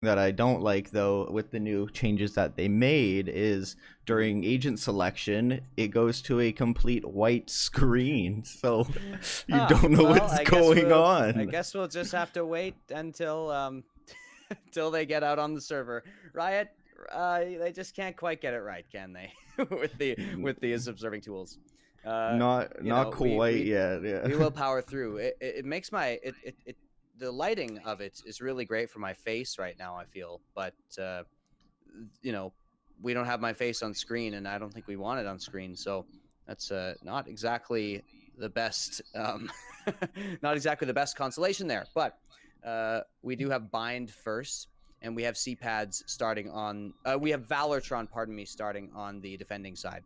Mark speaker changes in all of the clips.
Speaker 1: that I don't like though with the new changes that they made is
Speaker 2: Mhm.
Speaker 1: during agent selection it goes to a complete white screen, so you
Speaker 2: Ah,
Speaker 1: don't know
Speaker 2: well,
Speaker 1: what's going
Speaker 2: I
Speaker 1: on.
Speaker 2: guess we'll just have to wait until until they get out on the server. Riot, they just can't quite get it right, can they? with these observing tools. You
Speaker 1: Not
Speaker 2: know,
Speaker 1: quite yet, yeah.
Speaker 2: we will power through. It makes my it the lighting of it is really great for my face right now, I feel, but you know, we don't have my face on screen, and I don't think we want it on screen, so that's not exactly the best not exactly the best consolation there. But we do have bind first, and we have C-pads starting on we have Valortron, pardon me, starting on the defending side.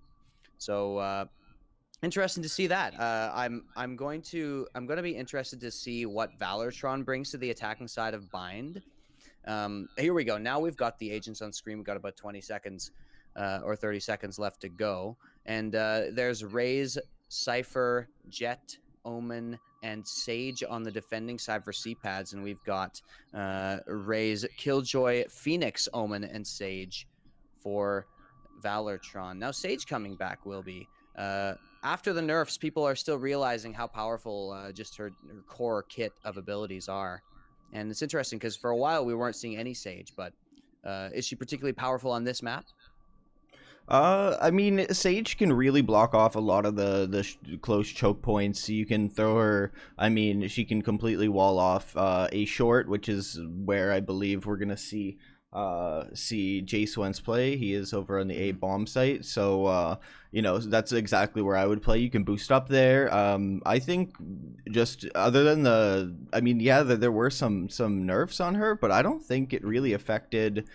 Speaker 2: So interesting to see that. I'm going to be interested to see what Valortron brings to the attacking side of bind. Here we go. Now we've got the agents on screen. We've got about 20 seconds or 30 seconds left to go. And there's Raze, Cypher, Jet, Omen, and Sage on the defending side for C-pads. And we've got Raze, Killjoy, Phoenix, Omen, and Sage for Valortron. Now Sage coming back will be. After the nerfs, people are still realizing how powerful just her core kit of abilities are. And it's interesting because for a while we weren't seeing any Sage, but is she particularly powerful on this map?
Speaker 1: I mean, Sage can really block off a lot of the close choke points. You can throw her. I mean, she can completely wall off a short, which is where I believe we're gonna see Jace Wentz play. He is over on the A
Speaker 2: Mm-hmm.
Speaker 1: bomb site, so that's exactly where I would play. You can boost up there. I think just other than I mean, yeah, there were some nerfs on her, but I don't think it really affected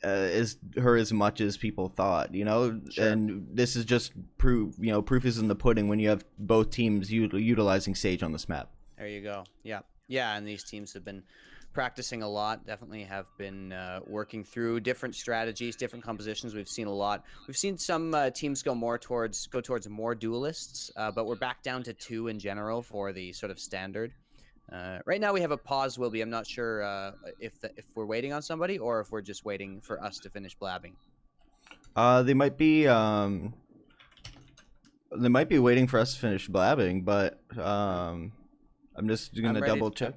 Speaker 1: is her as much as people thought,
Speaker 2: Sure.
Speaker 1: and this is just proof. Proof is in the pudding when you have both teams utilizing Sage on this map.
Speaker 2: There you go. Yeah. Yeah. And these teams have been practicing a lot, definitely have been working through different strategies, different compositions. We've seen a lot. We've seen some teams go towards more duelists, but we're back down to two in general for the sort of standard. Right now we have a pause, Wilby. I'm not sure if we're waiting on somebody or if we're just waiting for us to finish blabbing.
Speaker 1: They might be waiting for us to finish blabbing, but
Speaker 2: Uh,
Speaker 1: I'm just
Speaker 2: I'm
Speaker 1: gonna
Speaker 2: ready.
Speaker 1: double check,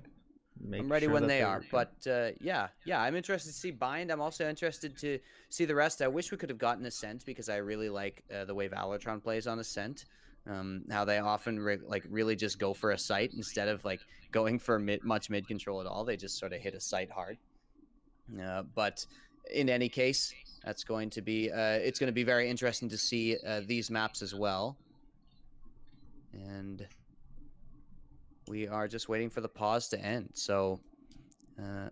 Speaker 2: I'm
Speaker 1: make
Speaker 2: ready
Speaker 1: sure
Speaker 2: when
Speaker 1: that
Speaker 2: they
Speaker 1: they're
Speaker 2: are.
Speaker 1: working.
Speaker 2: But yeah, I'm interested to see Bind. I'm also interested to see the rest. I wish we could have gotten Ascent because I really like the way Valortron plays on Ascent. How they often really just go for a site instead of like going for much mid control at all. They just sort of hit a site hard. But in any case, that's going to be it's going to be very interesting to see these maps as well. And we are just waiting for the pause to end. So uh,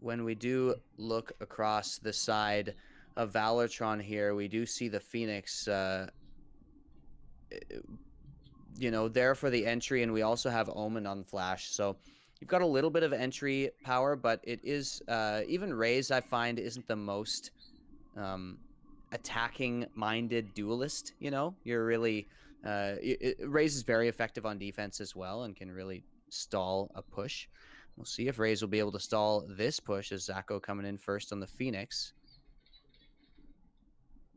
Speaker 2: when we do look across the side of Valortron here, we do see the Phoenix, there for the entry, and we also have Omen on Flash. So you've got a little bit of entry power, but it is even Raze I find isn't the most um, attacking-minded duelist. You're really Raze is very effective on defense as well, and can really stall a push. We'll see if Raze will be able to stall this push as Zacho coming in first on the Phoenix.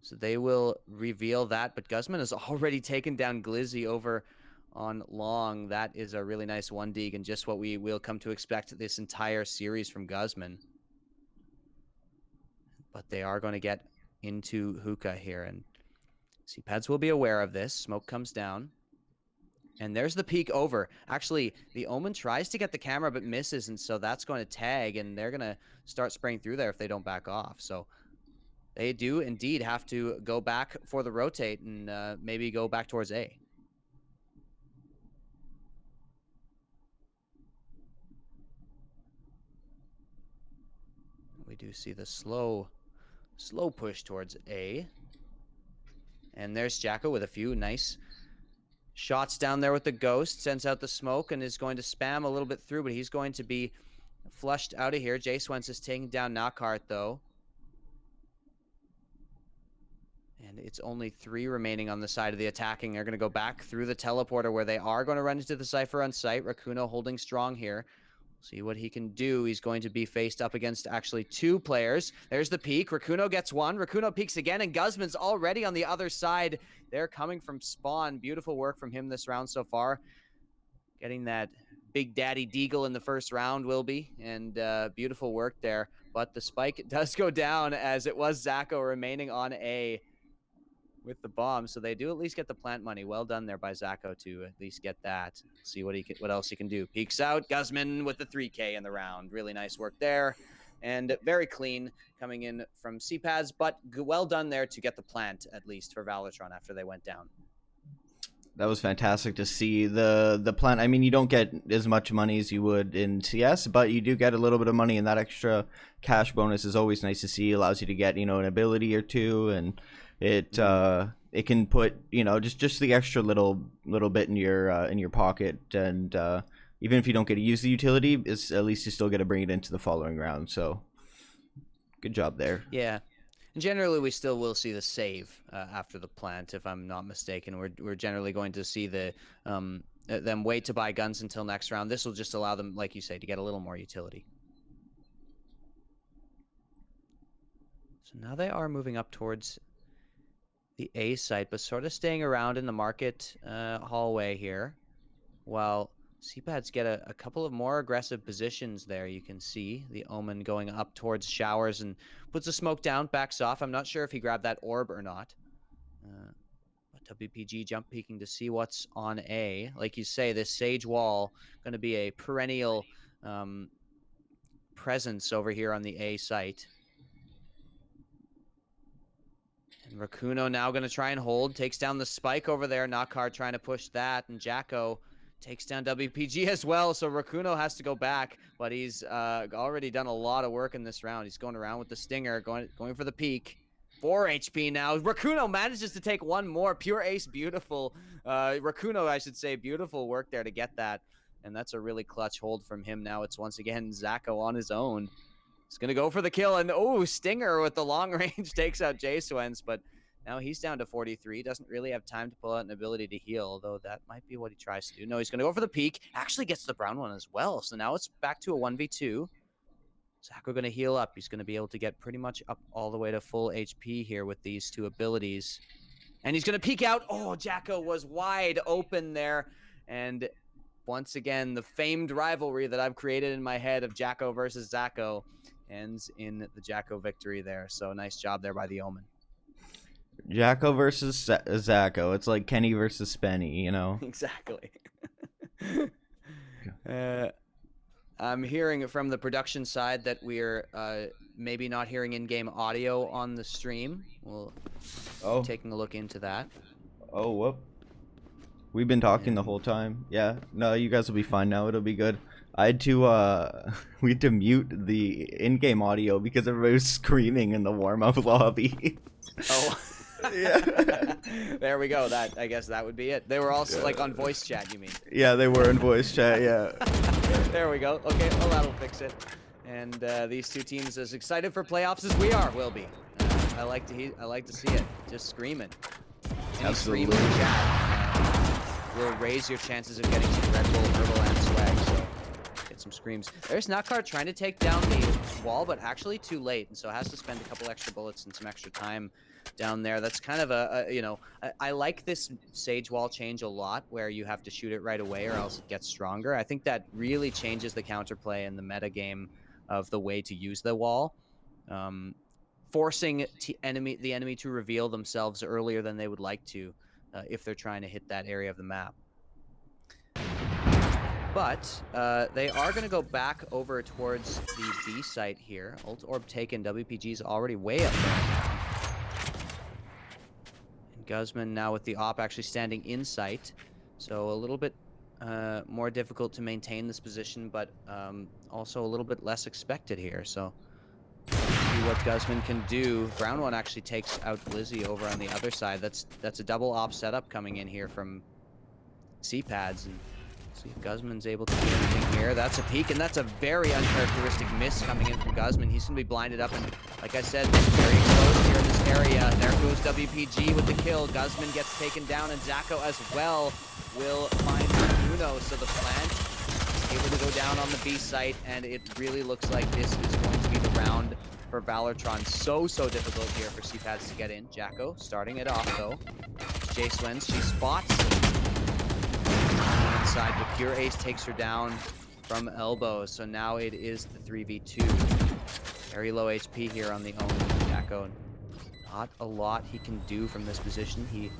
Speaker 2: So they will reveal that, but Guzman has already taken down Glizzy over on long. That is a really nice 1D and just what we will come to expect this entire series from Guzman. But they are going to get into Hookah here, and C-Pads will be aware of this. Smoke comes down. And there's the peek over. Actually, the Omen tries to get the camera but misses, and so that's going to tag, and they're going to start spraying through there if they don't back off. So they do indeed have to go back for the rotate and maybe go back towards A. We do see the slow push towards A. And there's Jacko with a few nice shots down there with the Ghost. Sends out the smoke and is going to spam a little bit through, but he's going to be flushed out of here. Jace Wentz is taking down Knockhart, though. And it's only 3 remaining on the side of the attacking. They're going to go back through the teleporter where they are going to run into the Cypher on site. Rakuno holding strong here. See what he can do. He's going to be faced up against actually 2 players. There's the peek. Rakuno gets 1. Rakuno peeks again, and Guzman's already on the other side. They're coming from spawn. Beautiful work from him this round so far. Getting that Big Daddy Deagle in the first round, will be, and beautiful work there. But the spike does go down, as it was Zacho remaining on A with the bomb, so they do at least get the plant money. Well done there by Zacho to at least get that. See what else he can do. Peeks out. Guzman with the 3K in the round. Really nice work there, and very clean coming in from CPADs, but well done there to get the plant at least for VALORTRON after they went down.
Speaker 1: That was fantastic to see the plant. I mean, you don't get as much money as you would in CS, but you do get a little bit of money, and that extra cash bonus is always nice to see. It allows you to get, an ability or two, and it can put, just the extra little bit in your pocket, and even if you don't get to use the utility, at least you still get to bring it into the following round. So good job there.
Speaker 2: Yeah. Generally, we still will see the save after the plant, if I'm not mistaken. We're generally going to see them wait to buy guns until next round. This will just allow them, like you say, to get a little more utility. So now they are moving up towards the A site, but sort of staying around in the market hallway here, while CPADs get a couple of more aggressive positions there. You can see the Omen going up towards showers and puts a smoke down, backs off. I'm not sure if he grabbed that orb or not. But WPG jump peeking to see what's on A. Like you say, this Sage wall going to be a perennial presence over here on the A site. And Rakuno now going to try and hold. Takes down the spike over there. Knockhard trying to push that. And Jacko takes down WPG as well, so Rakuno has to go back, but he's already done a lot of work in this round. He's going around with the stinger, going for the peak. 4 HP now. Rakuno manages to take one more. Pure ace, beautiful. Rakuno, I should say, beautiful work there to get that, and that's a really clutch hold from him. Now it's once again Zacho on his own. He's going to go for the kill, and stinger with the long range takes out J-Swens, but now he's down to 43. Doesn't really have time to pull out an ability to heal, although that might be what he tries to do. No, he's going to go for the peak. Actually gets the brown one as well. So now it's back to a 1v2. Zacho going to heal up. He's going to be able to get pretty much up all the way to full HP here with these 2 abilities. And he's going to peek out. Oh, Jacko was wide open there. And once again, the famed rivalry that I've created in my head of Jacko versus Zacho ends in the Jacko victory there. So nice job there by the Omen.
Speaker 1: Jacko versus Zacho. It's like Kenny versus Spenny,
Speaker 2: Exactly. I'm hearing from the production side that we're maybe not hearing in-game audio on the stream. We'll be taking a look into that.
Speaker 1: Oh, whoop. We've been talking the whole time. Yeah. No, you guys will be fine now. It'll be good. I had to, we had to mute the in-game audio because everybody was screaming in the warm-up lobby.
Speaker 2: Oh.
Speaker 1: Yeah.
Speaker 2: There we go. I guess that would be it. They were also like on voice chat, you mean?
Speaker 1: Yeah, they were in voice chat, yeah.
Speaker 2: There we go. Okay, well, that'll fix it. And these 2 teams as excited for playoffs as we are will be. I like to see it. Just screaming. Any scream in the chat will raise your chances of getting some Red Bull, Herbal, and swag. So get some screams. There's Knockhard trying to take down the wall, but actually too late, and so has to spend a couple extra bullets and some extra time down there. That's kind of I like this Sage wall change a lot, where you have to shoot it right away or else it gets stronger. I think that really changes the counterplay and the meta game of the way to use the wall, forcing the enemy to reveal themselves earlier than they would like to if they're trying to hit that area of the map. But they are going to go back over towards the B site here. Ult Orb taken. WPG's already way up there. Guzman now with the op actually standing in sight, so a little bit more difficult to maintain this position, but also a little bit less expected here. So see what Guzman can do. Brown one actually takes out Blizzy over on the other side. That's a double op setup coming in here from CPADs, and see if Guzman's able to do anything here. That's a peek, and that's a very uncharacteristic miss coming in from Guzman. He's going to be blinded up, and like I said, very exposed here in this area. There goes WPG with the kill. Guzman gets taken down, and Zacho as well will find Bruno. So the plant able to go down on the B site, and it really looks like this is going to be the round for VALORTRON. So difficult here for CPADs to get in. Jacko starting it off, though. Jace wins. She spots inside, but Pure Ace takes her down from elbow. So now it is the 3v2. Very low HP here on the own. Jacko, not a lot he can do from this position. He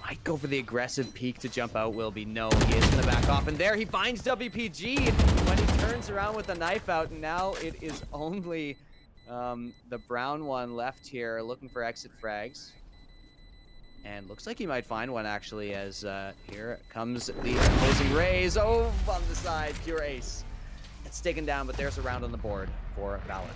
Speaker 2: might go for the aggressive peek to jump out. Will be no. He is going to back off, and there he finds WPG when he turns around with the knife out. And now it is only the brown one left here, looking for exit frags. And looks like he might find one, actually, as here comes the opposing raise. Oh, on the side, Pure Ace. It's taken down, but there's a round on the board for VALORTRON.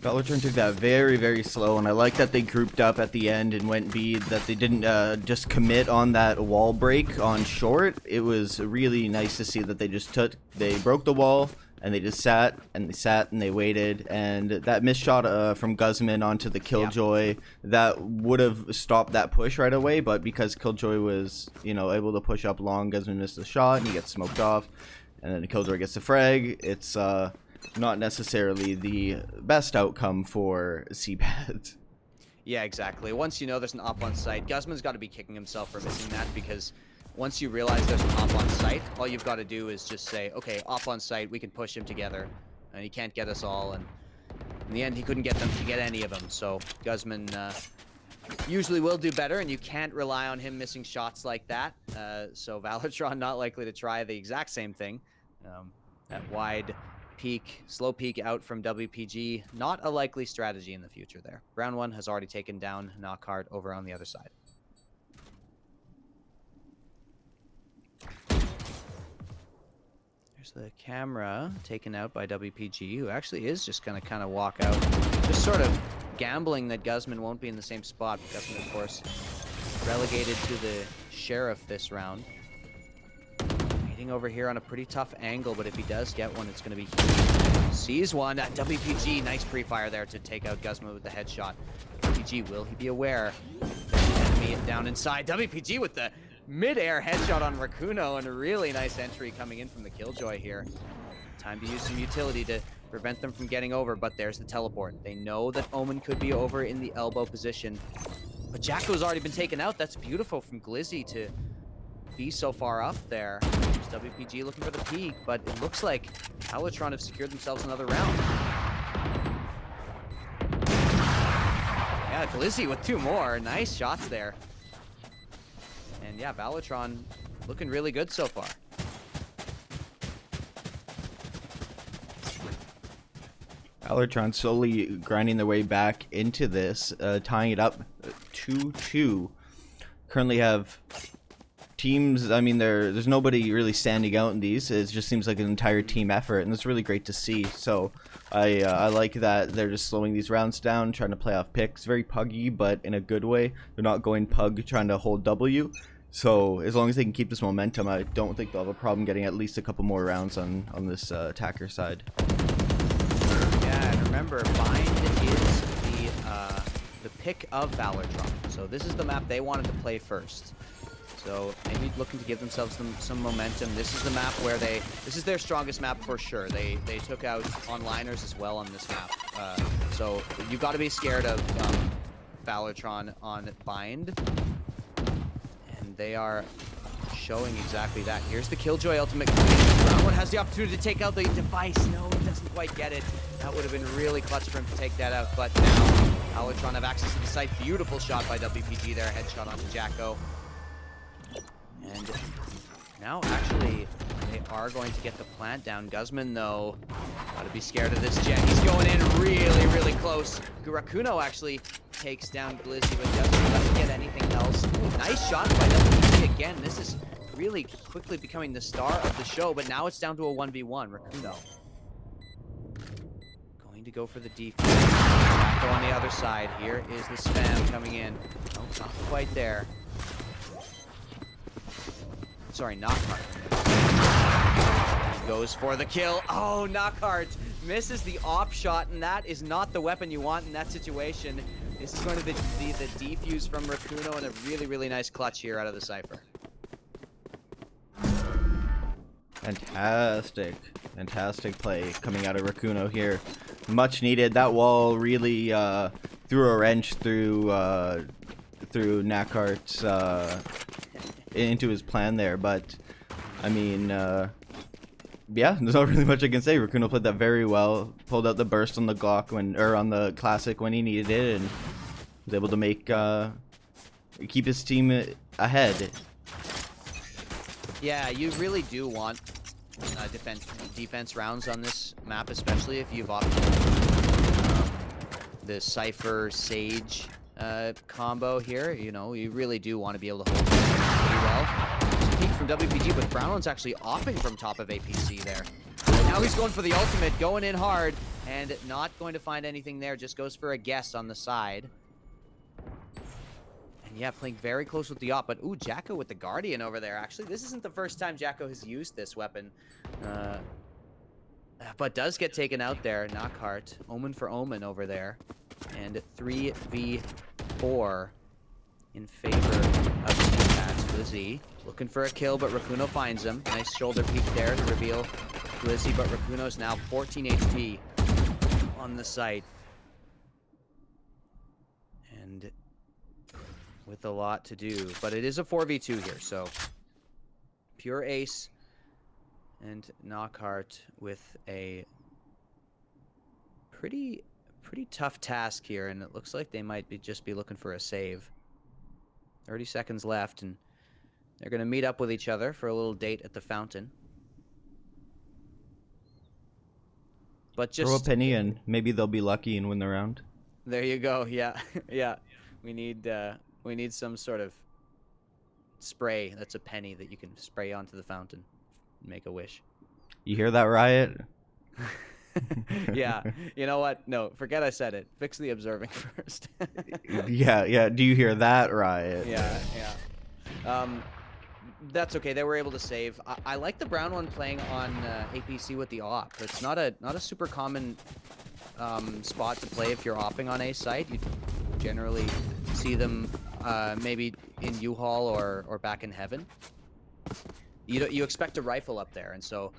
Speaker 1: VALORTRON took that very slow, and I like that they grouped up at the end and went B, that they didn't just commit on that wall break on short. It was really nice to see that they broke the wall, and they just sat and they waited, and that missed shot from Guzman onto the Killjoy, that would have stopped that push right away, but because Killjoy was, you know, able to push up long, Guzman missed the shot and he gets smoked off, and then the Killjoy gets the frag. It's not necessarily the best outcome for CPAD.
Speaker 2: Yeah, exactly. Once you know there's an op on site, Guzman's got to be kicking himself for missing that, because once you realize there's an op on site, all you've got to do is just say, okay, op on site, we can push him together, and he can't get us all. And in the end, he couldn't get any of them. So Guzman usually will do better, and you can't rely on him missing shots like that. So VALORTRON not likely to try the exact same thing. That wide peek, slow peek out from WPG, not a likely strategy in the future there. Round one has already taken down Knockhart over on the other side. There's the camera taken out by WPG, who actually is just going to kind of walk out, just sort of gambling that Guzman won't be in the same spot. Guzman, of course, relegated to the Sheriff this round. Waiting over here on a pretty tough angle, but if he does get one, it's going to be huge. Sees one. WPG, nice pre-fire there to take out Guzman with the headshot. WPG, will he be aware? Enemy down inside. WPG with the mid-air headshot on Rakuno, and a really nice entry coming in from the Killjoy here. Time to use some utility to prevent them from getting over, but there's the teleport. They know that Omen could be over in the elbow position, but Jacko's already been taken out. That's beautiful from Glizzy to be so far up there. There's WPG looking for the peak, but it looks like VALORTRON have secured themselves another round. Yeah, Glizzy with two more. Nice shots there. And yeah, VALORTRON looking really good so far.
Speaker 1: VALORTRON slowly grinding their way back into this, tying it up 2-2. Currently have teams, I mean, there's nobody really standing out in these. It just seems like an entire team effort, and it's really great to see. So I like that they're just slowing these rounds down, trying to play off picks. Very puggy, but in a good way. They're not going pug trying to hold W. So as long as they can keep this momentum, I don't think they'll have a problem getting at least a couple more rounds on this attacker side.
Speaker 2: Yeah, and remember, Bind is the pick of VALORTRON. So this is the map they wanted to play first. So maybe looking to give themselves some momentum. This is the map where this is their strongest map for sure. They took out onliners as well on this map. So you've got to be scared of VALORTRON on Bind. And they are showing exactly that. Here's the Killjoy ultimate. Round one has the opportunity to take out the device. No, he doesn't quite get it. That would have been really clutch for him to take that out. But now VALORTRON have access to the site. Beautiful shot by WPG there. Headshot onto Jacko. And now, actually, they are going to get the plant down. Guzman, though, gotta be scared of this jet. He's going in really close. Rakuno actually takes down Glizzy, but Guzman doesn't get anything else. Ooh, nice shot by WPG again. This is really quickly becoming the star of the show, but now it's down to a 1v1. Rakuno going to go for the defense. Jacko on the other side. Here is the spam coming in. Oh, not quite there. Sorry, Knockhart. Goes for the kill. Oh, Knockhart misses the op shot, and that is not the weapon you want in that situation. This is going to be the defuse from Rakuno, and a really nice clutch here out of the Cypher.
Speaker 1: Fantastic play coming out of Rakuno here. Much needed. That wall really threw a wrench through Nakart's into his plan there. But I mean, yeah, there's not really much I can say. Rakuno played that very well. Pulled out the burst on the Glock on the classic when he needed it, and was able to make keep his team ahead.
Speaker 2: Yeah, you really do want defense rounds on this map, especially if you've opted the Cypher Sage combo here. You know, you really do want to be able to hold it pretty well. Peek from WPG, but Brownland's actually opping from top of APC there. And now he's going for the ultimate, going in hard, and not going to find anything there. Just goes for a guess on the side. Yeah, playing very close with the op, but ooh, Jacko with the Guardian over there. Actually, this isn't the first time Jacko has used this weapon, but does get taken out there. Knockhart, Omen for Omen over there, and 3v4 in favor of Seapats. Glizzy looking for a kill, but Rakuno finds him. Nice shoulder peek there to reveal Glizzy, but Rakuno's now 14 HP on the site. And with a lot to do, but it is a 4v2 here, so pure ace and Knockhart with a pretty tough task here, and it looks like they might just be looking for a save. 30 seconds left, and they're going to meet up with each other for a little date at the fountain. But just
Speaker 1: throw a penny and maybe they'll be lucky and win the round.
Speaker 2: There you go. Yeah. Yeah. We need some sort of spray that's a penny that you can spray onto the fountain. Make a wish.
Speaker 1: You hear that, Riot?
Speaker 2: Yeah. You know what? No, forget I said it. Fix the observing first.
Speaker 1: Yeah. Do you hear that, Riot?
Speaker 2: Yeah. That's okay. They were able to save. I like the brown one playing on APC with the op. It's not a super common spot to play if you're opping on a site. You generally see them maybe in U-Haul or back in Heaven. You expect a rifle up there, and so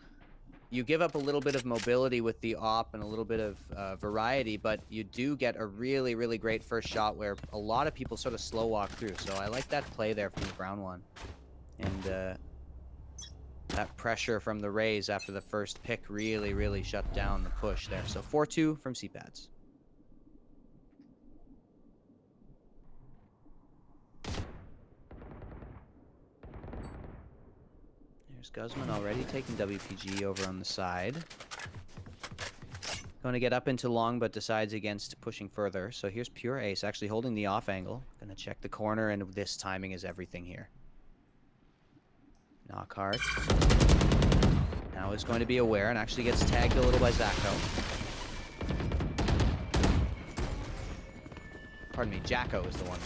Speaker 2: you give up a little bit of mobility with the op and a little bit of variety, but you do get a really great first shot where a lot of people sort of slow walk through. So I like that play there from the brown one, and that pressure from the Rays after the first pick really shut down the push there. So 4-2 from CPADs. There's Guzman already taking WPG over on the side. Going to get up into long, but decides against pushing further. So here's Pure Ace actually holding the off angle. Going to check the corner, and this timing is everything here. Knockhart now is going to be aware and actually gets tagged a little by Zacko. Pardon me, Jacko is the one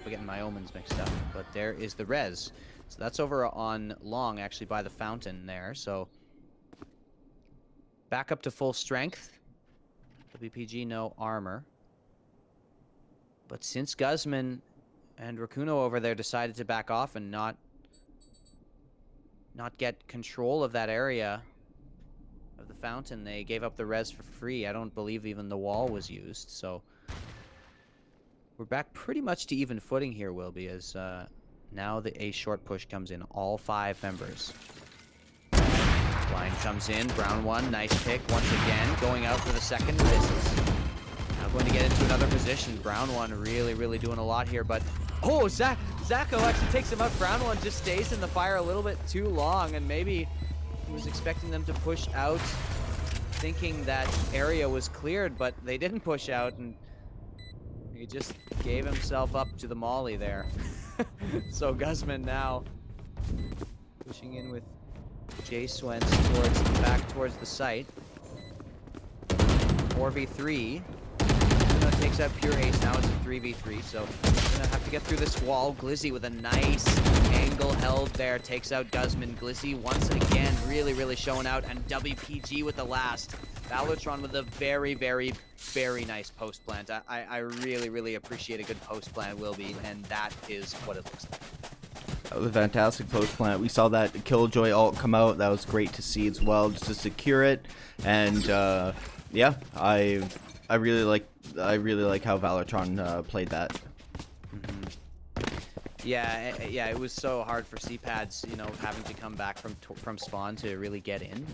Speaker 2: getting my omens mixed up. But there is the res. So that's over on long, actually, by the fountain there. So back up to full strength. WPG, no armor. But since Guzman and Rakuno over there decided to back off and not get control of that area of the fountain, they gave up the res for free. I don't believe even the wall was used. So we're back pretty much to even footing here, Wilby, as now the A short push comes in. All 5 members. Blind comes in. Brown one. Nice pick once again. Going out for the second. Misses. Now going to get into another position. Brown one really doing a lot here. But, oh, Zacko actually takes him out. Brown one just stays in the fire a little bit too long. And maybe he was expecting them to push out, thinking that area was cleared. But they didn't push out. And he just gave himself up to the molly there. So Guzman now pushing in with Jay Swentz back towards the site. 4v3. Takes out Pure Ace. Now it's a 3v3. So gonna have to get through this wall. Glizzy with a nice angle held there. Takes out Guzman. Glizzy once again really showing out. And WPG with the last. VALORTRON with a very nice post plant. I really appreciate a good post plant, Wilby, and that is what it looks like.
Speaker 1: That was a fantastic post plant. We saw that Killjoy ult come out. That was great to see as well, just to secure it. And yeah, I really like how VALORTRON played that.
Speaker 2: Yeah, yeah, it was so hard for C-Pads, you know, having to come back from spawn to really get in.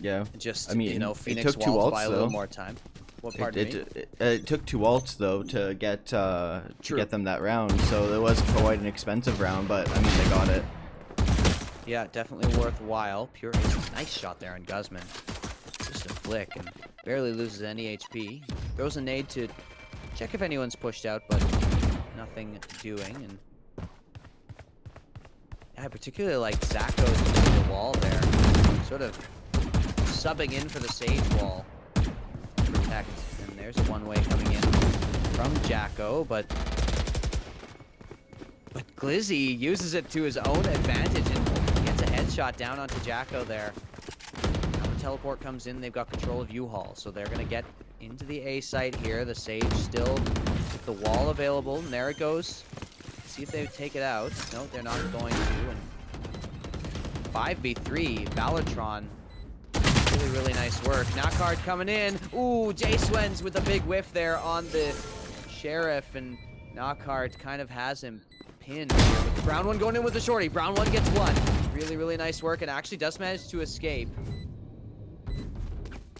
Speaker 1: Yeah,
Speaker 2: Just,
Speaker 1: I mean,
Speaker 2: you know,
Speaker 1: it
Speaker 2: Phoenix
Speaker 1: took 2
Speaker 2: wall to
Speaker 1: ults,
Speaker 2: buy a little
Speaker 1: though.
Speaker 2: more time. What part of me?
Speaker 1: It took 2 ults though to get them that round, so it was quite an expensive round, but I mean they got it.
Speaker 2: Yeah, definitely worthwhile. Pure ace. Nice shot there on Guzman. Just a flick and barely loses any HP. Throws a nade to check if anyone's pushed out, but nothing doing. And yeah, I particularly like Zako's using the wall there, sort of subbing in for the Sage wall. Protect, and there's a one-way coming in from Jacko, but Glizzy uses it to his own advantage and gets a headshot down onto Jacko there. Now the teleport comes in, they've got control of U-Haul, so they're gonna get into the A site here. The Sage still with the wall available, and there it goes. See if they take it out. No, they're not going to. And 5v3, VALORTRON. Really nice work. Knockhard coming in. Ooh, J-Swens with a big whiff there on the Sheriff, and Knockhard kind of has him pinned here. With Brown one going in with the shorty. Brown one gets one. Really nice work, and actually does manage to escape.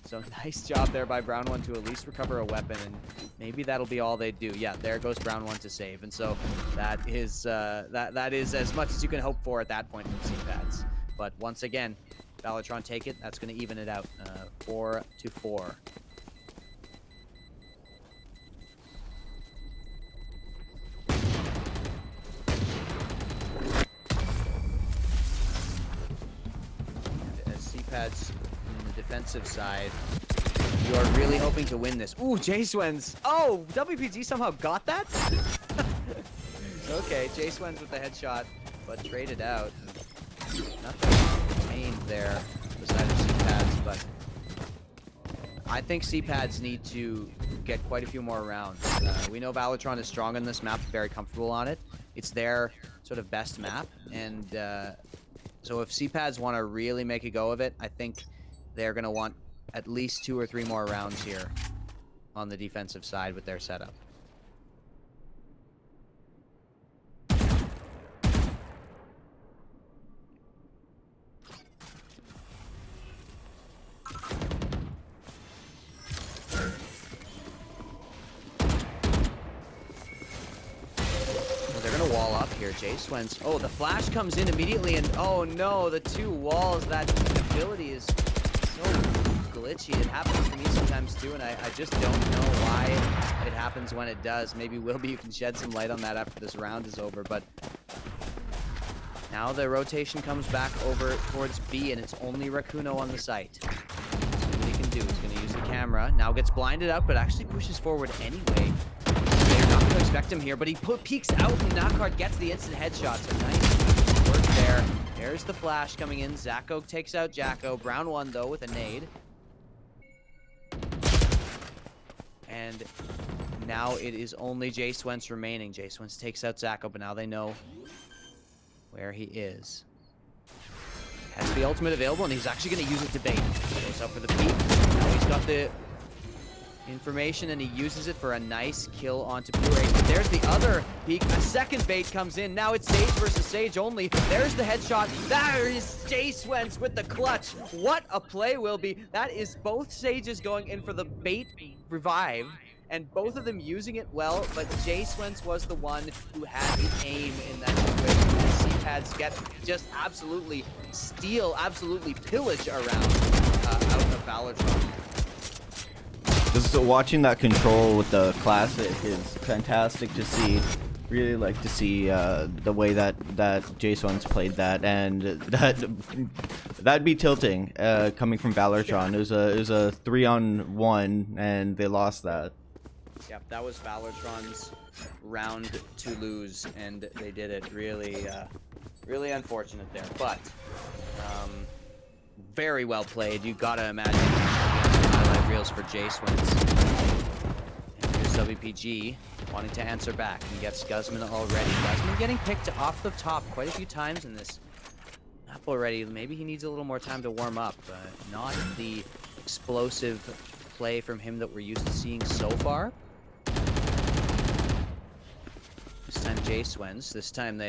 Speaker 2: So nice job there by Brown one to at least recover a weapon, and maybe that'll be all they do. Yeah, there goes Brown one to save, and so that is that is as much as you can hope for at that point from C-Pads. But once again, VALORTRON take it. That's going to even it out. 4-4. As C-Pads on the defensive side, you are really hoping to win this. Ooh, J-Swens. Oh, WPG somehow got that? Okay, J-Swens with the headshot, but traded out. Nothing gained there besides C-Pads, but I think C-Pads need to get quite a few more rounds. We know VALORTRON is strong on this map, very comfortable on it. It's their sort of best map, and so if C-Pads want to really make a go of it, I think they're going to want at least 2 or 3 more rounds here on the defensive side with their setup. Wall up here, J-Swens. Oh, the flash comes in immediately, and oh no, the 2 walls. That ability is so glitchy. It happens to me sometimes too, and I just don't know why it happens when it does. Maybe Wilby, you can shed some light on that after this round is over, but now the rotation comes back over towards B, and it's only Rakuno on the site. See what he can do. He's going to use the camera. Now gets blinded up, but actually pushes forward anyway. They're not going to expect him here, but he peeks out, and Knockhard gets the instant headshot. So nice work there. There's the flash coming in. Zako takes out Jacko. Brown one, though, with a nade. And now it is only J-Swens remaining. J-Swens takes out Zako, but now they know where he is. Has the ultimate available, and he's actually going to use it to bait. Goes up for the peek. Now he's got the information, and he uses it for a nice kill onto Pure Ace. But there's the other peek. A second bait comes in. Now it's Sage versus Sage only. There's the headshot. There is J-Swens with the clutch. What a play will be. That is both Sages going in for the bait revive, and both of them using it well, but J-Swens was the one who had the aim in that situation. C-Pads get just absolutely steal, absolutely pillage around out of VALORTRON.
Speaker 1: Just watching that control with the classic is fantastic to see. Really like to see the way that J-Swens played that, and that'd be tilting coming from VALORTRON. It was a 3-on-1, and they lost that.
Speaker 2: Yep, that was VALORTRON's round to lose, and they did it. Really, really unfortunate there, but very well played. You gotta imagine highlight reels for J-Swens. And here's WPG wanting to answer back and gets Guzman already. Guzman getting picked off the top quite a few times in this map already. Maybe he needs a little more time to warm up. Not the explosive play from him that we're used to seeing so far. This time Jace wins. This time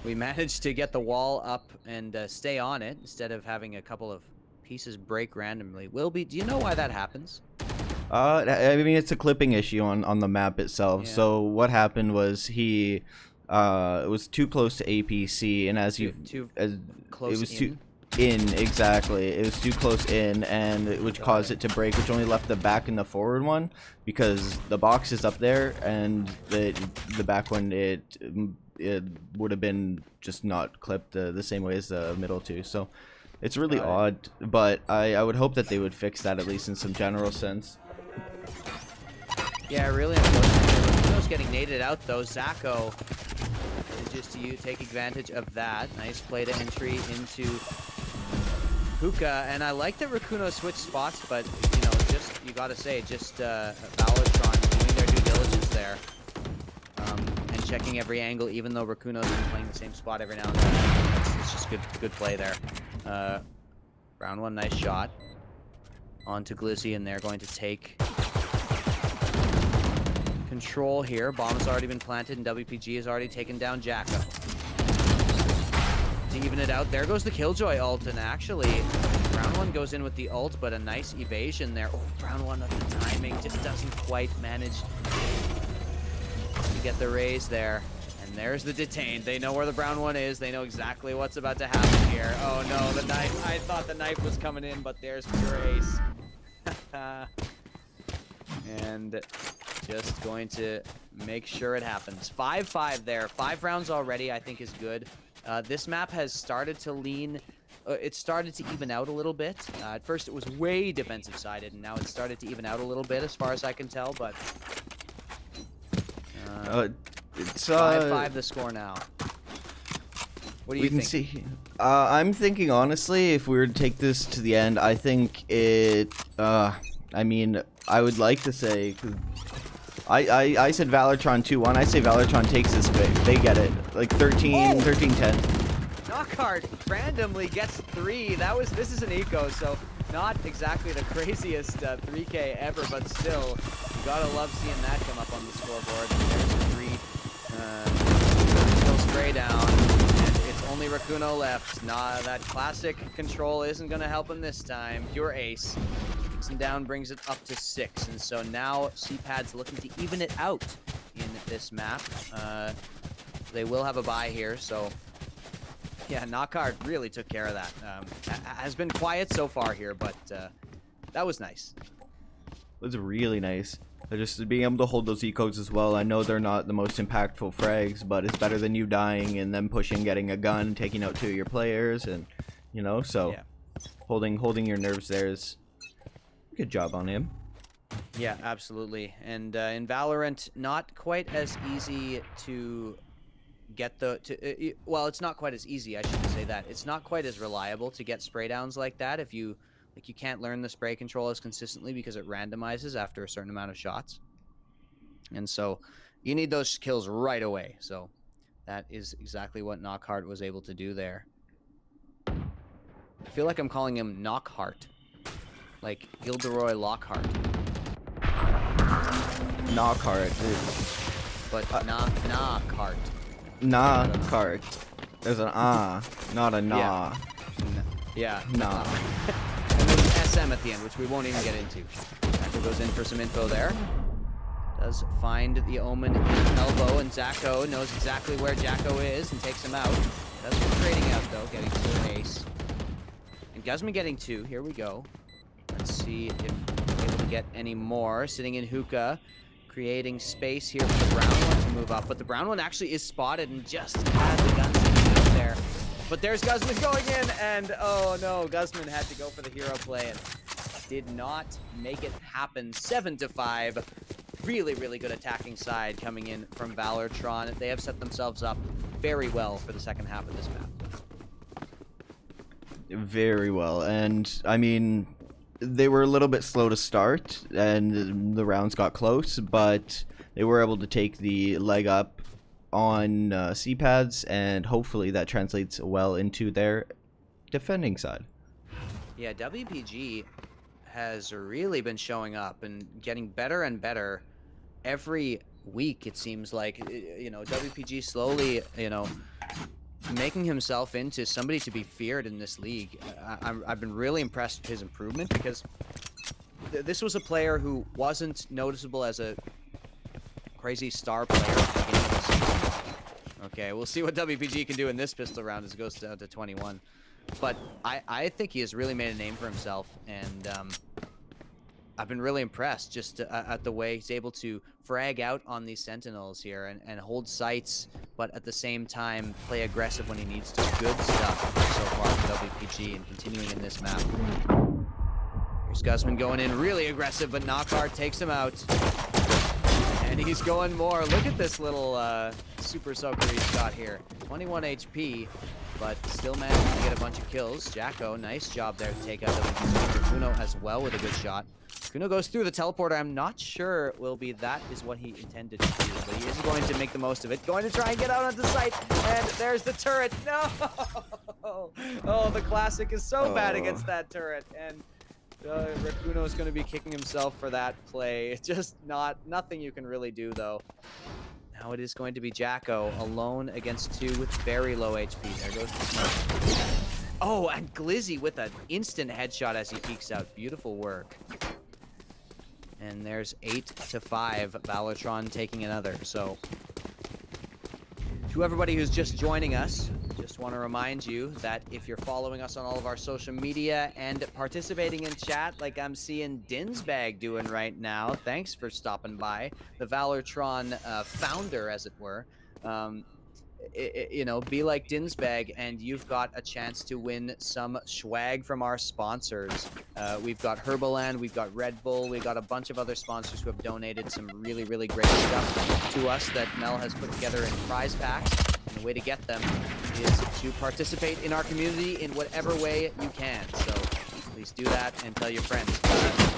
Speaker 2: we managed to get the wall up and stay on it instead of having a couple of pieces break randomly. Wilby, do you know why that happens?
Speaker 1: I mean, it's a clipping issue on the map itself. Yeah. So what happened was he it was too close to APC, and as
Speaker 2: too close
Speaker 1: it was too in exactly. It was too close in, and which caused it to break, which only left the back and the forward one, because the box is up there, and the back one it would have been just not clipped the same way as the middle two. So it's really odd, but I would hope that they would fix that at least in some general sense.
Speaker 2: Yeah, really unfortunate. Rikuno's getting naded out though. Zacho just to take advantage of that. Nice play to entry into Hookah, and I like that Rikuno switched spots, but you know, you gotta say, VALORTRON doing their due diligence there, and checking every angle, even though Rikuno's been playing the same spot every now and then. It's just good play there. Round one, nice shot onto Glizzy, and they're going to take control here. Bomb has already been planted, and WPG has already taken down Jacko. To even it out, there goes the Killjoy ult, and actually, round one goes in with the ult, but a nice evasion there. Oh, round one, the timing just doesn't quite manage to get the raise there. And there's the detained. They know where the brown one is. They know exactly what's about to happen here. Oh no, the knife. I thought the knife was coming in, but there's pure ace. And just going to make sure it happens. 5-5 there. 5 rounds already, I think, is good. This map has started to lean. It started to even out a little bit. At first, it was way defensive-sided, and now it's started to even out a little bit, as far as I can tell. But
Speaker 1: it's
Speaker 2: 5-5 the score now. What do you think?
Speaker 1: See. I'm thinking honestly, if we were to take this to the end, I think it. I mean, I would like to say. I said VALORTRON 2-1. I say VALORTRON takes this big. They get it. Like 13-10.
Speaker 2: Knockhart randomly gets 3. This is an eco, so not exactly the craziest 3K ever, but still, you gotta love seeing that come up on the scoreboard. There's a 3. Still spray down, and it's only Rikuno left. Nah, that classic control isn't gonna help him this time. Pure ace. And down brings it up to 6, and so now CPAD's looking to even it out in this map. They will have a bye here, so yeah, Knockhart really took care of that. Has been quiet so far here, but that was nice.
Speaker 1: It was really nice. Just being able to hold those ecos as well. I know they're not the most impactful frags, but it's better than you dying and then pushing, getting a gun, taking out 2 of your players, and you know, so yeah. holding your nerves there is. Good job on him.
Speaker 2: Yeah, absolutely. And in Valorant, not quite as easy to get well, it's not quite as easy, I shouldn't say that. It's not quite as reliable to get spray downs like that if you can't learn the spray control as consistently because it randomizes after a certain amount of shots. And so you need those kills right away. So that is exactly what Knockhart was able to do there. I feel like I'm calling him Knockhart. Like Gilderoy Lockhart.
Speaker 1: Knockhart.
Speaker 2: But Knockhart.
Speaker 1: Knockhart. There's an not a nah.
Speaker 2: Yeah.
Speaker 1: Nah.
Speaker 2: And there's SM at the end, which we won't even get into. Zacho goes in for some info there. Does find the Omen in the elbow, and Zacho knows exactly where Jacko is and takes him out. Does some trading out though, getting to an ace. And Guzman getting 2. Here we go. Let's see if we're able to get any more. Sitting in Hookah, creating space here for the brown one to move up. But the brown one actually is spotted and just had the gun sitting out there. But there's Guzman going in, and oh no, Guzman had to go for the hero play and did not make it happen. 7-5. Really, really good attacking side coming in from VALORTRON. They have set themselves up very well for the second half of this map.
Speaker 1: Very well, and I mean, they were a little bit slow to start, and the rounds got close, but they were able to take the leg up on C-pads, and hopefully that translates well into their defending side.
Speaker 2: Yeah, WPG has really been showing up and getting better and better every week, it seems like. You know, WPG slowly, you know, making himself into somebody to be feared in this league. I've been really impressed with his improvement, because this was a player who wasn't noticeable as a crazy star player at the beginning of the season. Okay, we'll see what WPG can do in this pistol round as it goes down to 21. But I think he has really made a name for himself, and I've been really impressed just at the way he's able to frag out on these Sentinels here and hold sights, but at the same time play aggressive when he needs to. Good stuff so far for WPG and continuing in this map. Here's Guzman going in really aggressive, but Knockhard takes him out. And he's going more. Look at this little super soaker he's got here. 21 HP, but still managing to get a bunch of kills. Jacko, nice job there to take out WPG. Kuno as well with a good shot. Kuno goes through the teleporter. I'm not sure will be that is what he intended to do, but he is going to make the most of it. Going to try and get out onto site, and there's the turret. No! Oh, the classic is so bad against that turret, and Rakuno is going to be kicking himself for that play. It's just nothing you can really do, though. Now it is going to be Jacko alone against two with very low HP. There goes the smoke. Oh, and Glizzy with an instant headshot as he peeks out. Beautiful work. And there's 8-5. VALORTRON taking another. So, to everybody who's just joining us, just want to remind you that if you're following us on all of our social media and participating in chat like I'm seeing Dinsbag doing right now, thanks for stopping by. The VALORTRON founder, as it were. You know, be like Dinsbag, and you've got a chance to win some swag from our sponsors. We've got Herbaland, we've got Red Bull, we've got a bunch of other sponsors who have donated some really, really great stuff to us that Mel has put together in prize packs. And the way to get them is to participate in our community in whatever way you can. So please do that and tell your friends.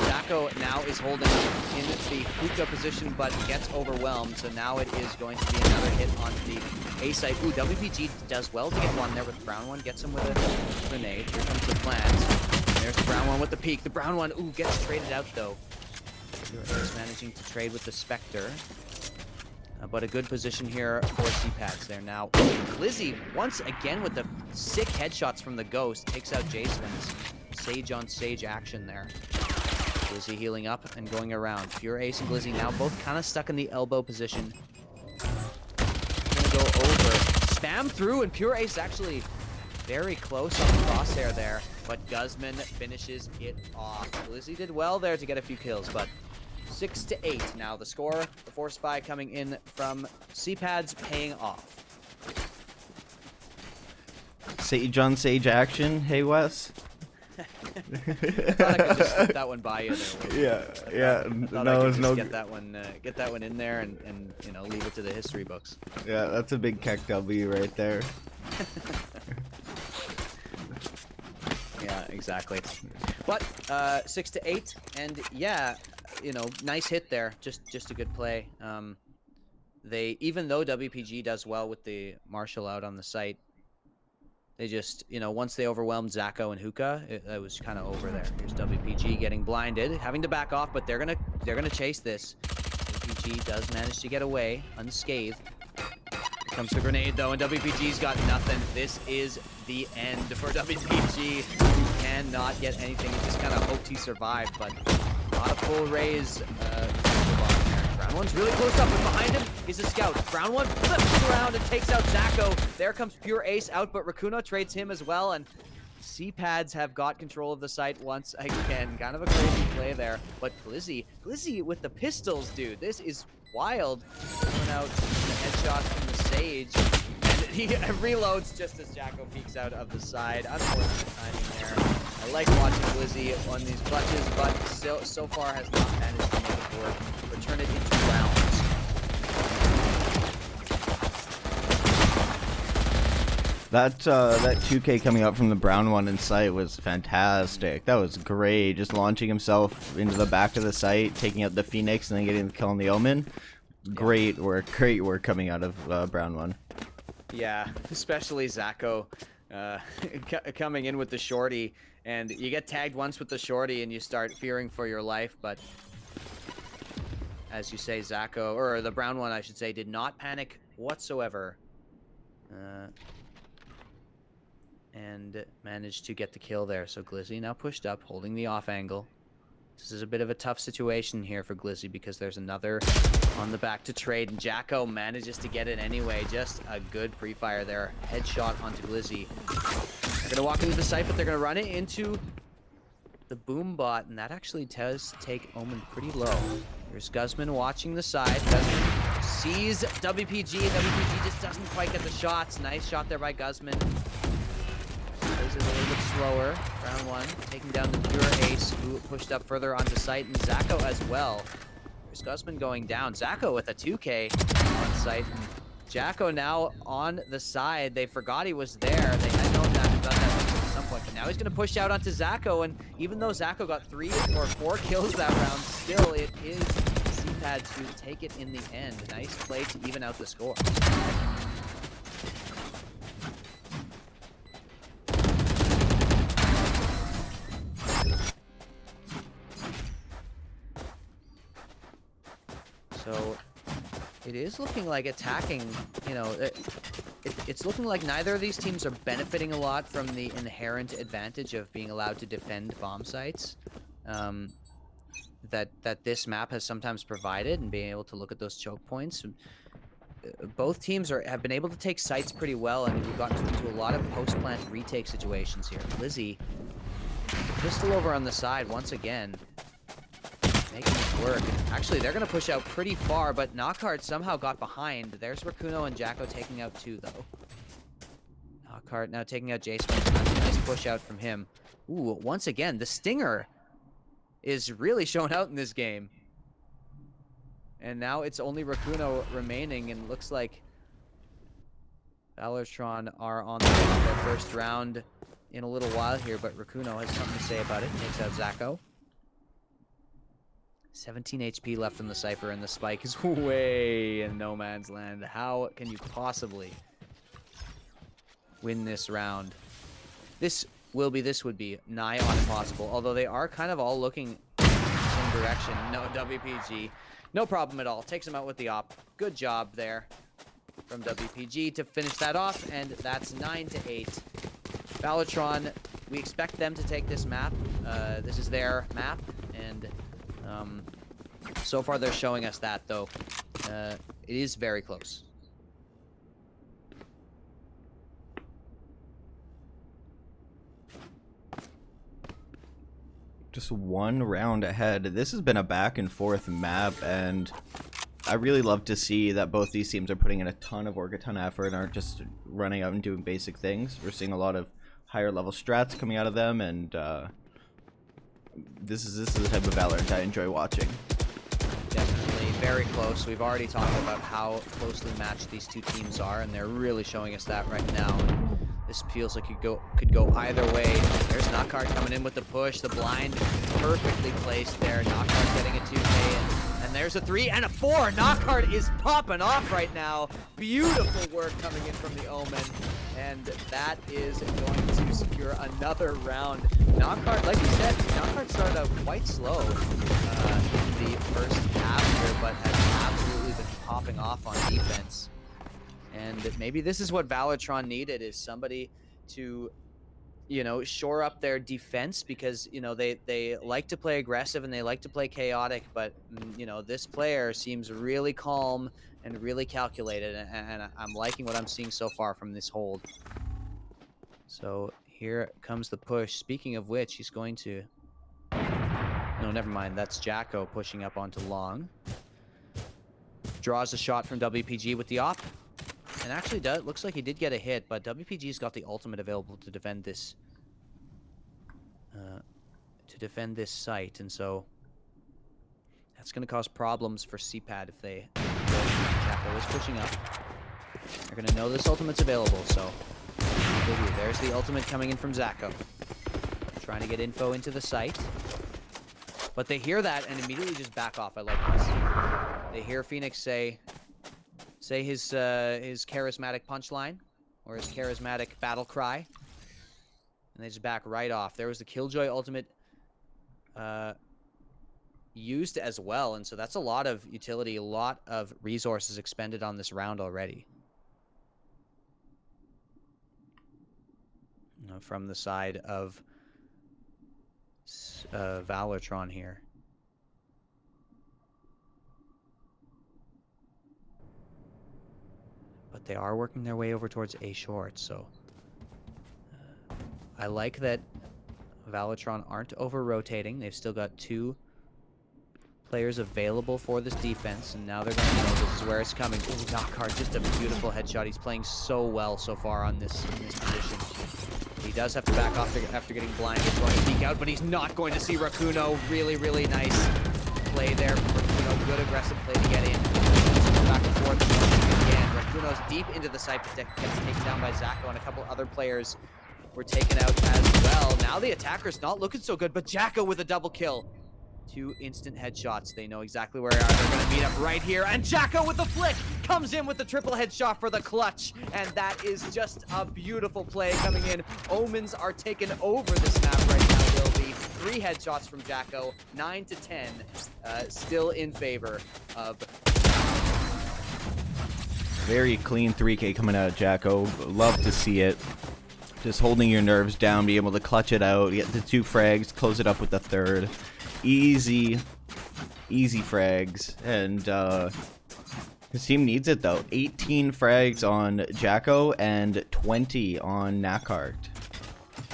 Speaker 2: Jacko now is holding in the hookah position, but gets overwhelmed. So now it is going to be another hit on the A site. Ooh, WPG does well to get one there with Brown One. Gets him with a grenade. Here comes the plant. There's the Brown One with the peek. The Brown One, ooh, gets traded out though. He's managing to trade with the Spectre. But a good position here for C-Pads there now. Glizzy, once again with the sick headshots from the Ghost, takes out Jason's Sage on Sage action there. Glizzy healing up and going around. Pure Ace and Glizzy now both kind of stuck in the elbow position. Gonna go over. Spam through, and Pure Ace actually very close on the crosshair there. But Guzman finishes it off. Glizzy did well there to get a few kills, but 6-8 now the score. The Force Spy coming in from C-Pads paying off.
Speaker 1: Sage on Sage action. Hey, Wes.
Speaker 2: I thought I could just slip that one by you there.
Speaker 1: Yeah.
Speaker 2: No, no. Get that one in there and you know, leave it to the history books.
Speaker 1: Yeah, that's a big Keck W right there.
Speaker 2: Yeah, exactly. But 6-8, and yeah, you know, nice hit there. Just a good play. They, even though WPG does well with the marshal out on the site, they just, you know, once they overwhelmed Zacko and Hookah, it was kind of over there. Here's WPG getting blinded, having to back off, but they're gonna chase this. WPG does manage to get away unscathed. Here comes the grenade though, and WPG's got nothing. This is the end for WPG. He cannot get anything. He just kind of hoped he survived, but not a full raise. Brown One's really close up, and behind him is a scout. Brown One flips around and takes out Zacko. There comes Pure Ace out, but Rakuno trades him as well, and C-Pads have got control of the site once again. Kind of a crazy play there, but Glizzy with the pistols, dude. This is wild. Throwing out the headshot from the Sage, and he reloads just as Jacko peeks out of the side. Unfortunate timing there. I like watching Glizzy on these clutches, but so far has not managed to make it work. Return it into rounds.
Speaker 1: That 2K coming up from the Brown One in sight was fantastic. That was great. Just launching himself into the back of the site, taking out the Phoenix, and then getting the kill on the Omen. Great work coming out of Brown One.
Speaker 2: Yeah, especially Zacho coming in with the shorty, and you get tagged once with the shorty and you start fearing for your life, but as you say, Zacho, or the Brown One I should say, did not panic whatsoever. And managed to get the kill there. So Glizzy now pushed up, holding the off angle. This is a bit of a tough situation here for Glizzy because there's another on the back to trade, and Jacko manages to get it anyway. Just a good pre-fire there. Headshot onto Glizzy. They're going to walk into the site, but they're going to run it into the boom bot, and that actually does take Omen pretty low. There's Guzman watching the side. Guzman sees WPG. WPG just doesn't quite get the shots. Nice shot there by Guzman. Is a little bit slower. Round one, taking down the pure ace, who pushed up further onto site, and Zacho as well. There's Guzman going down. Zacho with a 2K on site. And Jacko now on the side. They forgot he was there. They had known that about that at some point, but now he's going to push out onto Zacho. And even though Zacho got 3 or 4 kills that round, still it is CPAD to take it in the end. Nice play to even out the score. So it is looking like attacking, you know, it's looking like neither of these teams are benefiting a lot from the inherent advantage of being allowed to defend bomb sites that this map has sometimes provided, and being able to look at those choke points. Both teams have been able to take sites pretty well, and we've gotten into a lot of post-plant retake situations here. Lizzie, pistol over on the side once again. Making it work. Actually, they're going to push out pretty far, but Knockhart somehow got behind. There's Rakuno and Jacko taking out 2, though. Knockhart now taking out Jason. That's a nice push out from him. Ooh, once again, the Stinger is really showing out in this game. And now it's only Rakuno remaining, and looks like VALORTRON are on their first round in a little while here, but Rakuno has something to say about it. Takes out Zacho. 17 HP left in the Cypher, and the spike is way in no man's land. How can you possibly win this round? This would be nigh on impossible, although they are kind of all looking in the same direction. No, WPG. No problem at all. Takes him out with the op. Good job there from WPG to finish that off, and that's 9-8. VALORTRON, we expect them to take this map. This is their map, and so far they're showing us that, though. It is very close.
Speaker 1: Just one round ahead. This has been a back and forth map, and I really love to see that both these teams are putting in a ton of work, a ton of effort, and aren't just running out and doing basic things. We're seeing a lot of higher level strats coming out of them, and this is the type of Valorant I enjoy watching.
Speaker 2: Definitely very close. We've already talked about how closely matched these two teams are, and they're really showing us that right now. And this feels like it could go either way. There's Knockhart coming in with the push. The blind perfectly placed there. Knockhart getting a 2K, and there's a 3 and a 4. Knockhart is popping off right now. Beautiful work coming in from the Omen, and that is going to secure another round. Knockhart, like you said, Knockhart started out quite slow in the first half here, but has absolutely been popping off on defense. And maybe this is what VALORTRON needed, is somebody to, you know, shore up their defense, because, you know, they like to play aggressive and they like to play chaotic, but, you know, this player seems really calm and really calculated, and I'm liking what I'm seeing so far from this hold. So here comes the push. Speaking of which, he's going to... No, never mind. That's Jacko pushing up onto long. Draws a shot from WPG with the op. And actually looks like he did get a hit, but WPG's got the ultimate available to defend this site, and so that's going to cause problems for CPAD if they... Jacko is pushing up. They're going to know this ultimate's available, so... There's the ultimate coming in from Zacho. Trying to get info into the site. But they hear that and immediately just back off. I like this. They hear Phoenix say his charismatic punchline or his charismatic battle cry, and they just back right off. There was the Killjoy ultimate used as well, and so that's a lot of utility, a lot of resources expended on this round already. From the side of VALORTRON here. But they are working their way over towards A short, so I like that VALORTRON aren't over-rotating. They've still got 2 players available for this defense, and now they're going to know this is where it's coming. Ooh, Knockhard, just a beautiful headshot. He's playing so well so far on this position. He does have to back off after getting blinded. He's going to peek out, but he's not going to see Rakuno. Really, really nice play there from Rakuno. Good aggressive play to get in. Back and forth again. Rakuno's deep into the site, but gets taken down by Zacho, and a couple other players were taken out as well. Now the attacker's not looking so good, but Jacko with a double kill. 2 instant headshots. They know exactly where they are. They're going to meet up right here. And Jacko with the flick comes in with the triple headshot for the clutch. And that is just a beautiful play coming in. Omens are taking over this map right now, will be. 3 headshots from Jacko. 9 to 10. Still in favor of...
Speaker 1: Very clean 3K coming out of Jacko. Love to see it. Just holding your nerves down, be able to clutch it out, get the 2 frags, close it up with the 3rd. Easy frags, and his team needs it though. 18 frags on Jacko and 20 on Knockhard.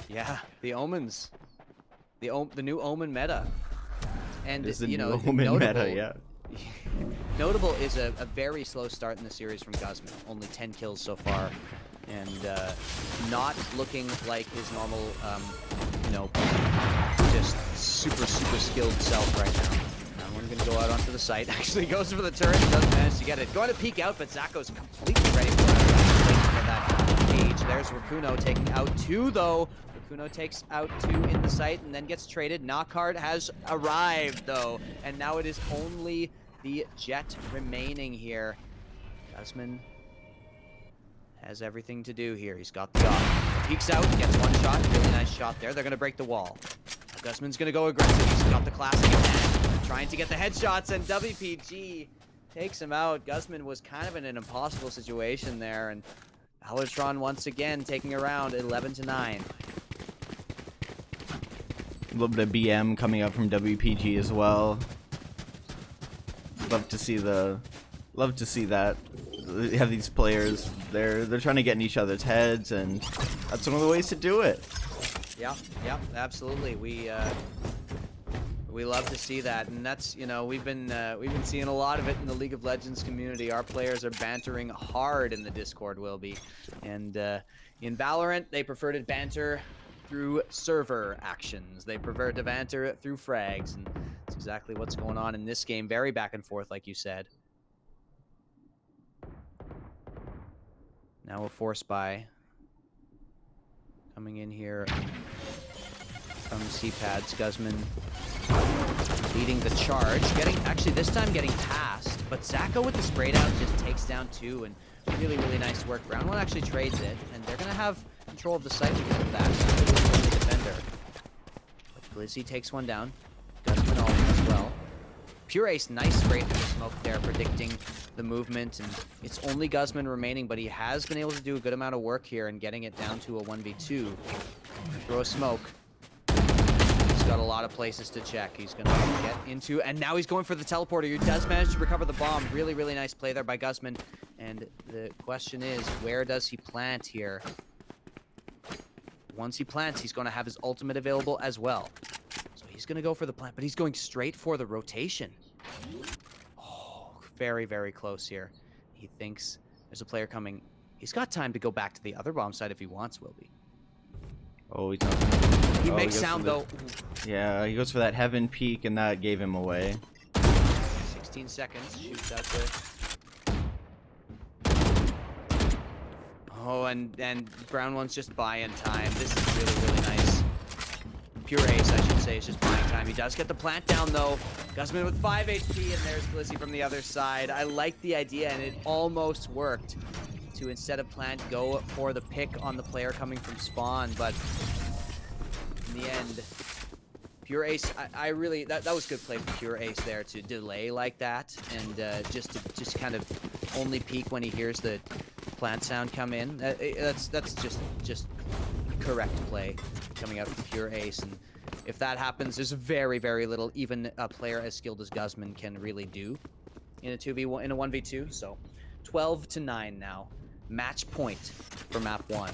Speaker 2: Yeah, the Omens, the new Omen meta, and
Speaker 1: you know, Omen meta, yeah.
Speaker 2: Notable is a very slow start in the series from Guzman. Only 10 kills so far, and not looking like his normal, you know, just super skilled self right now. We're going to go out onto the site. Actually goes for the turret. Doesn't manage to get it. Going to peek out, but Zacho's completely ready for that cage. There's Rakuno taking out 2, though. Rakuno takes out 2 in the site and then gets traded. Knockhard has arrived, though. And now it is only the Jet remaining here. Guzman has everything to do here. He's got the shot. Peeks out, gets 1 shot. Really nice shot there. They're going to break the wall. Guzman's going to go aggressive. He's got the classic attack. Trying to get the headshots, and WPG takes him out. Guzman was kind of in an impossible situation there, and VALORTRON once again taking around 11 to 9.
Speaker 1: A little bit of BM coming up from WPG as well. Love to see that. You have these players, they're trying to get in each other's heads, and that's one of the ways to do it.
Speaker 2: Yeah, absolutely. We love to see that, and that's, you know, we've been seeing a lot of it in the League of Legends community. Our players are bantering hard in the Discord, will be, and in Valorant they prefer to banter through server actions. They prefer to banter through frags, and that's exactly what's going on in this game. Very back and forth, like you said. Now a force buy coming in here from C-pads. Guzman leading the charge, actually this time getting past, but Zacho with the spray down just takes down 2, and really nice work. Round 1 actually trades it, and they're gonna have control of the site because of that. The defender, but Glizzy takes 1 down. Guzman all as well. Pure Ace, nice spray through the smoke there, predicting the movement, and it's only Guzman remaining, but he has been able to do a good amount of work here and getting it down to a 1v2. Throw a smoke. He's got a lot of places to check. He's going to get into, and now he's going for the teleporter. He does manage to recover the bomb. Really nice play there by Guzman, and the question is, where does he plant here? Once he plants, he's going to have his ultimate available as well. So he's going to go for the plant, but he's going straight for the rotation. Oh, very close here. He thinks there's a player coming. He's got time to go back to the other bomb site if he wants, Wilby.
Speaker 1: Oh,
Speaker 2: he makes sound, though.
Speaker 1: Yeah, he goes for that heaven peak, and that gave him away.
Speaker 2: 16 seconds. Shoots out there. Oh, and Brown one's just buying time. This is really nice. Pure Ace, I should say, is just buying time. He does get the plant down, though. Guzman with 5 HP, and there's Blizzy from the other side. I like the idea, and it almost worked to, instead of plant, go for the pick on the player coming from spawn, but in the end, Pure Ace, I really, that was good play from Pure Ace there to delay like that, and just kind of only peek when he hears the plant sound come in. That's just correct play coming out from Pure Ace, and if that happens, there's very, very little even a player as skilled as Guzman can really do in a 2v1, in a 1v2. So 12-9 now. Match point for map 1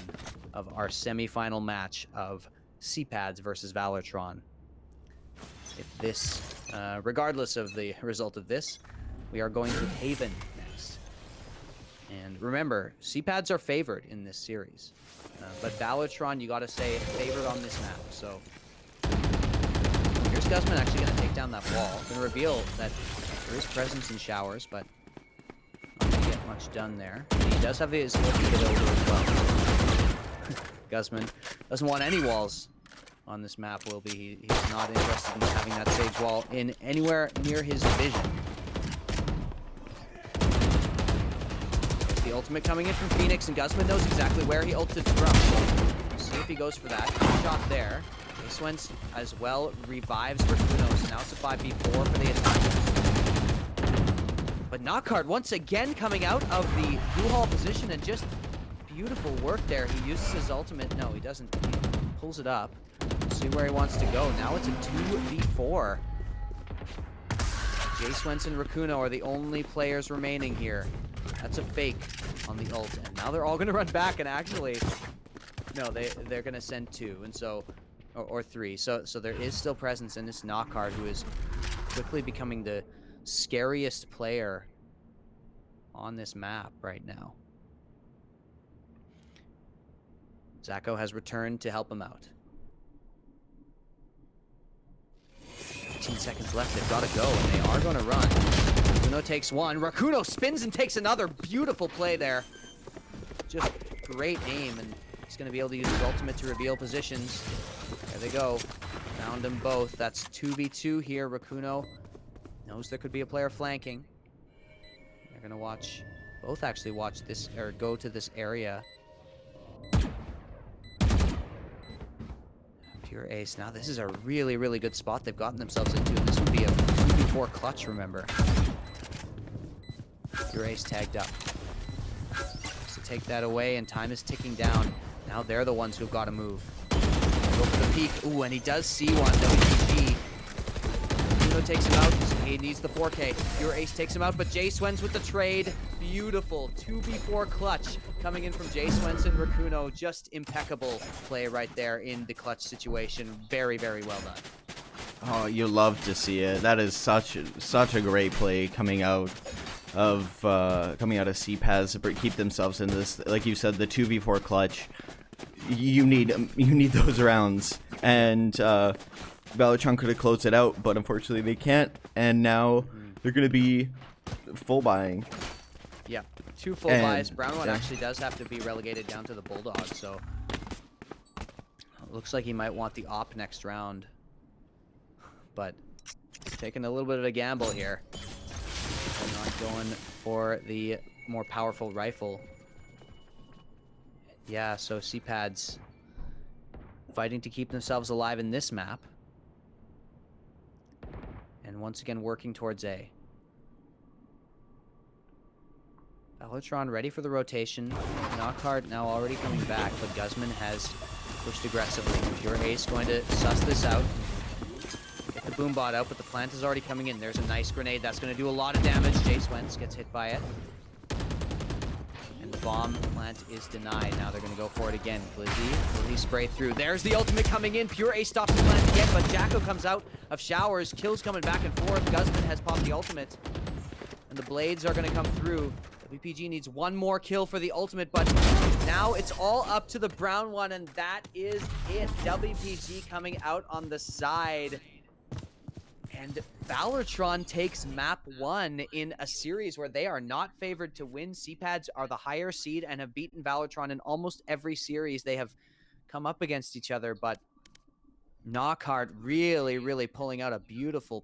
Speaker 2: of our semi-final match of CPADs versus VALORTRON. If this, regardless of the result of this, we are going to Haven next. And remember, CPADs are favored in this series. But VALORTRON, you gotta say, favored on this map. So here's Guzman actually gonna take down that wall. Gonna reveal that there is presence in showers, but not gonna get much done there. And he does have his ult to get over as well. Guzman doesn't want any walls on this map, will be. He's not interested in having that sage wall in anywhere near his vision. The ultimate coming in from Phoenix, and Guzman knows exactly where he ulted from. We'll see if he goes for that. Good shot there. Swens as well revives for Kunos. Now it's a 5v4 for the attackers. But Knockhard once again coming out of the U-Haul position, and just beautiful work there. He uses his ultimate. No, he doesn't. He pulls it up. See where he wants to go. Now it's a 2v4. Jay Swenson and Rakuno are the only players remaining here. That's a fake on the ult, and now they're all gonna run back, and actually, no, they're gonna send 2, and so, or 3. So there is still presence in this Knockhard, who is quickly becoming the scariest player on this map right now. Zacho has returned to help him out. 15 seconds left. They've got to go, and they are going to run. Rakuno takes one. Rakuno spins and takes another. Beautiful play there. Just great aim, and he's going to be able to use his ultimate to reveal positions. There they go. Found them both. That's 2v2 here. Rakuno knows there could be a player flanking. They're going to watch, both actually watch this, or go to this area. Pure Ace. Now this is a really, really good spot they've gotten themselves into, and this would be a 2v4 clutch, remember. Pure Ace tagged up. To take that away, and time is ticking down. Now they're the ones who've got to move. Go for the peek. Ooh, and he does see one. WPG. Uno takes him out. He needs the 4K. Pure Ace takes him out, but Jay Swens with the trade. Beautiful 2v4 clutch coming in from Jay Swenson. Rakuno, just impeccable play right there in the clutch situation. Very, very well done.
Speaker 1: Oh, you love to see it. That is such a great play coming out of CPAS to keep themselves in this, like you said, the 2v4 clutch. You need those rounds, and VALORTRON could have closed it out, but unfortunately they can't, and now they're going to be full buying.
Speaker 2: Yeah, 2 full buys. Brown one actually does have to be relegated down to the Bulldog, so it looks like he might want the op next round, but taking a little bit of a gamble here. They're not going for the more powerful rifle. Yeah, so CPAD's fighting to keep themselves alive in this map. And once again working towards A. VALORTRON ready for the rotation. Knockhard now already coming back, but Guzman has pushed aggressively. Pure Ace going to suss this out. Get the boombot out, but the plant is already coming in. There's a nice grenade. That's going to do a lot of damage. Jay Swens gets hit by it. And the bomb plant is denied. Now they're going to go for it again. Blizzy, will he spray through? There's the ultimate coming in. Pure Ace stops the plant again, but Jacko comes out of showers. Kills coming back and forth. Guzman has popped the ultimate. And the blades are going to come through. WPG needs one more kill for the ultimate, but now it's all up to the brown one, and that is it. WPG coming out on the side. And VALORTRON takes map 1 in a series where they are not favored to win. CPADs are the higher seed and have beaten VALORTRON in almost every series they have come up against each other, but Knockhart really, really pulling out a beautiful